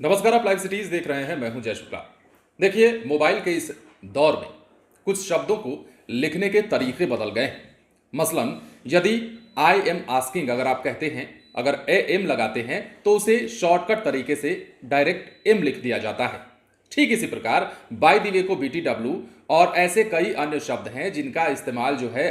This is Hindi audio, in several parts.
नमस्कार, आप लाइव सिटीज देख रहे हैं। मैं हूं जय शुक्ला। देखिए, मोबाइल के इस दौर में कुछ शब्दों को लिखने के तरीके बदल गए हैं। मसलन यदि आई एम आस्किंग अगर आप कहते हैं, अगर ए एम लगाते हैं तो उसे शॉर्टकट तरीके से डायरेक्ट एम लिख दिया जाता है। ठीक इसी प्रकार बाय द वे को BTW और ऐसे कई अन्य शब्द हैं जिनका इस्तेमाल जो है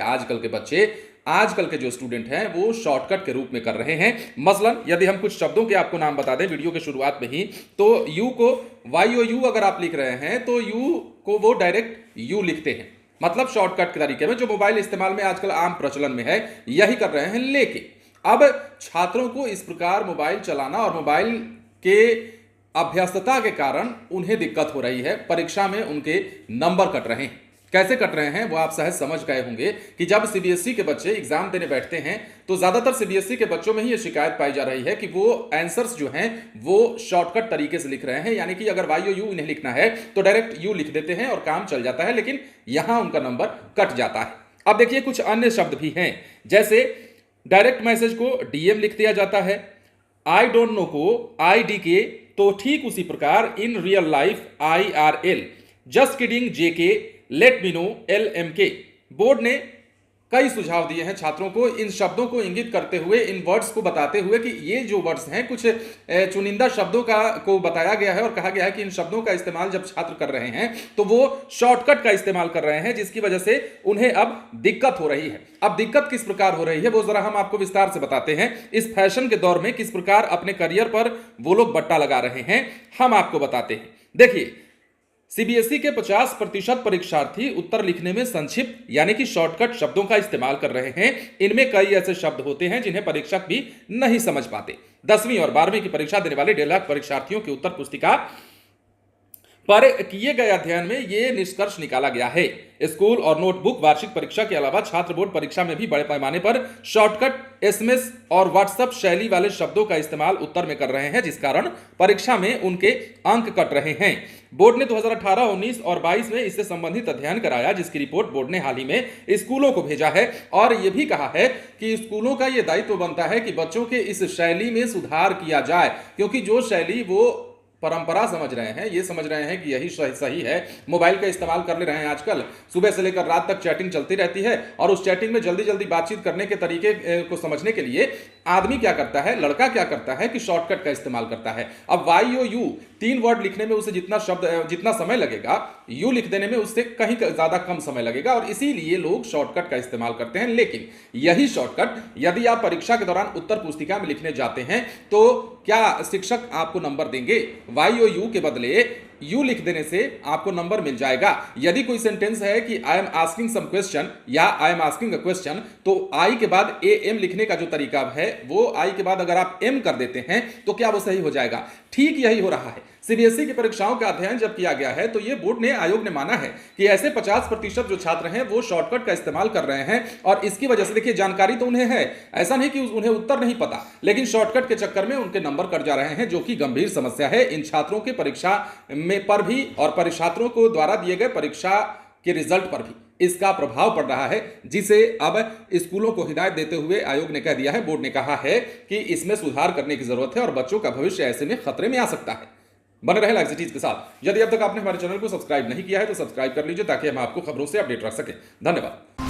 आजकल के जो स्टूडेंट हैं वो शॉर्टकट के रूप में कर रहे हैं। मसलन यदि हम कुछ शब्दों के आपको नाम बता दें वीडियो के शुरुआत में ही, तो यू को YOU अगर आप लिख रहे हैं तो यू को वो डायरेक्ट यू लिखते हैं, मतलब शॉर्टकट के तरीके में, जो मोबाइल इस्तेमाल में आजकल आम प्रचलन में है, यही कर रहे हैं। लेकिन अब छात्रों को इस प्रकार मोबाइल चलाना और मोबाइल के अभ्यस्तता के कारण उन्हें दिक्कत हो रही है। परीक्षा में उनके नंबर कट रहे हैं। कैसे कट रहे हैं वो आप सहज समझ गए होंगे कि जब CBSE के बच्चे एग्जाम देने बैठते हैं तो ज्यादातर CBSE के बच्चों में ही ये शिकायत पाई जा रही है कि वो आंसर्स जो हैं वो शॉर्टकट तरीके से लिख रहे हैं। यानी कि अगर YOU इन्हें लिखना है तो डायरेक्ट यू लिख देते हैं और काम चल जाता है, लेकिन यहां उनका नंबर कट जाता है। अब देखिए, कुछ अन्य शब्द भी हैं, जैसे डायरेक्ट मैसेज को DM लिख दिया जाता है, आई डोंट नो को IDK, तो ठीक उसी प्रकार in real life IRL, just kidding JK, let me know LMK। Board ने कई सुझाव दिए हैं छात्रों को, इन शब्दों को इंगित करते हुए, इन वर्ड्स को बताते हुए कि ये जो वर्ड्स हैं कुछ चुनिंदा शब्दों को बताया गया है और कहा गया है कि इन शब्दों का इस्तेमाल जब छात्र कर रहे हैं तो वो शॉर्टकट का इस्तेमाल कर रहे हैं, जिसकी वजह से उन्हें अब दिक्कत हो रही है। अब दिक्कत किस प्रकार हो रही है वो जरा हम आपको विस्तार से बताते हैं। इस फैशन के दौर में किस प्रकार अपने करियर पर वो लोग बट्टा लगा रहे हैं, हम आपको बताते हैं। देखिए, CBSE के 50% परीक्षार्थी उत्तर लिखने में संक्षिप्त यानी कि शॉर्टकट शब्दों का इस्तेमाल कर रहे हैं। इनमें कई ऐसे शब्द होते हैं जिन्हें परीक्षक भी नहीं समझ पाते। 10वीं और 12वीं की परीक्षा देने वाले 1.5 लाख परीक्षार्थियों की उत्तर पुस्तिका पर किए गए अध्ययन में यह निष्कर्ष निकाला गया है। स्कूल और नोटबुक वार्षिक परीक्षा के अलावा छात्र बोर्ड परीक्षा में भी बड़े पैमाने पर शॉर्टकट, SMS और WhatsApp शैली वाले शब्दों का इस्तेमाल उत्तर में कर रहे हैं, जिस कारण परीक्षा में उनके अंक कट रहे हैं। बोर्ड ने 2018, 19 और 22 में इससे संबंधित अध्ययन कराया, जिसकी रिपोर्ट बोर्ड ने हाल ही में स्कूलों को भेजा है और यह भी कहा है कि स्कूलों का यह दायित्व बनता है कि बच्चों के इस शैली में सुधार किया जाए, क्योंकि जो शैली वो परंपरा समझ रहे हैं, ये समझ रहे हैं कि यही सही है। मोबाइल का इस्तेमाल कर ले रहे हैं आजकल, सुबह से लेकर रात तक चैटिंग चलती रहती है और उस चैटिंग में जल्दी जल्दी बातचीत करने के तरीके को समझने के लिए आदमी क्या करता है, लड़का क्या करता है कि शॉर्टकट का इस्तेमाल करता है। अब YOU 3 वर्ड लिखने में उसे जितना समय लगेगा, यू लिख देने में उससे कहीं ज्यादा कम समय लगेगा और इसीलिए लोग शॉर्टकट का इस्तेमाल करते हैं। लेकिन यही शॉर्टकट यदि आप परीक्षा के दौरान उत्तर पुस्तिका में लिखने जाते हैं तो क्या शिक्षक आपको नंबर देंगे? YOU के बदले यू लिख देने से आपको नंबर मिल जाएगा। यदि कोई सेंटेंस है कि I am asking some question या I am asking a question, तो आई के बाद AM लिखने का जो तरीका है वो आई के बाद अगर आप M कर देते हैं तो क्या वो सही हो जाएगा? ठीक यही हो रहा है। CBSE की परीक्षाओं का अध्ययन जब किया गया है तो ये बोर्ड ने, आयोग ने माना है कि ऐसे 50% जो छात्र हैं वो शॉर्टकट का इस्तेमाल कर रहे हैं और इसकी वजह से, देखिए, जानकारी तो उन्हें है, ऐसा नहीं कि उन्हें उत्तर नहीं पता, लेकिन शॉर्टकट के चक्कर में उनके नंबर कट जा रहे हैं, जो कि गंभीर समस्या है इन छात्रों के परीक्षा में पर भी और परीक्षार्थियों को द्वारा दिए गए परीक्षा के रिजल्ट पर भी इसका प्रभाव पड़ रहा है, जिसे अब स्कूलों को हिदायत देते हुए आयोग ने कह दिया है, बोर्ड ने कहा है कि इसमें सुधार करने की जरूरत है और बच्चों का भविष्य ऐसे में खतरे में आ सकता है। बने रहे लाइव सिटीज के साथ। यदि अब तक आपने हमारे चैनल को सब्सक्राइब नहीं किया है तो सब्सक्राइब कर लीजिए ताकि हम आपको खबरों से अपडेट रख सकें। धन्यवाद।